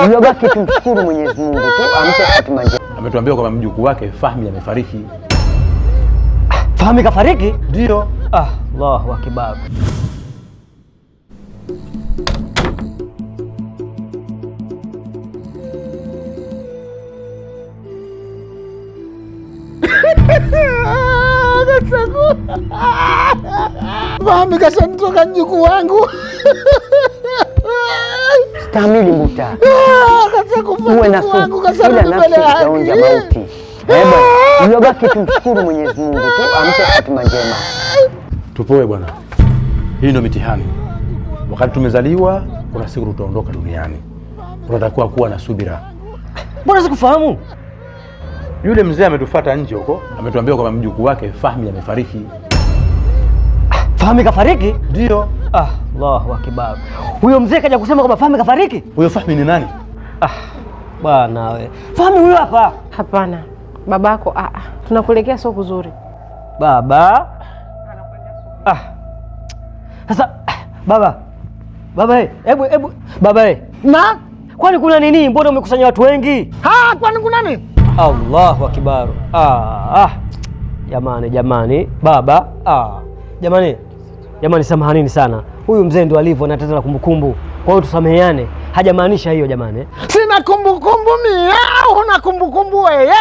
Iliyobaki tumshukuru Mwenyezi Mungu tu ampe hatima njema. Ametuambia kwamba mjukuu wake Fahmi amefariki. Fahmi kafariki? Ndio. Allahu akbar. Fahmi kashanitoka mjukuu wangu. Stamili Muta. Uwe na subira, kila nafsi itaonja mauti. Iliyobaki tumshukuru Mwenyezi Mungu tu ampe hatima njema. Tupoe bwana, hii ndio mitihani. Wakati tumezaliwa, kuna siku tutaondoka duniani. Tunatakiwa kuwa na subira. Mbona sikufahamu? Yule mzee ametufuata nje huko, ametuambia kwamba mjukuu wake Fahmi amefariki. Fahmi kafariki? Ndio. Allahu akbar. Huyo mzee kaja kusema kwamba Fahmi kafariki? Huyo Fahmi ni nani? Bwana we. Fahmi huyo hapa? Hapana. Babako tunakuelekea sio kuzuri. Baba? Sasa baba. Hebu baba Na? Kwani kuna nini? Mbona umekusanya watu wengi? Kwani kuna nini? Allahu akbar. Jamani. Baba. Jamani samahanini sana. Huyu mzee ndo alivyo na tatizo la kumbukumbu. Kwa hiyo tusameheane. Hajamaanisha hiyo jamani. Sina kumbukumbu mimi. Una kumbukumbu wewe.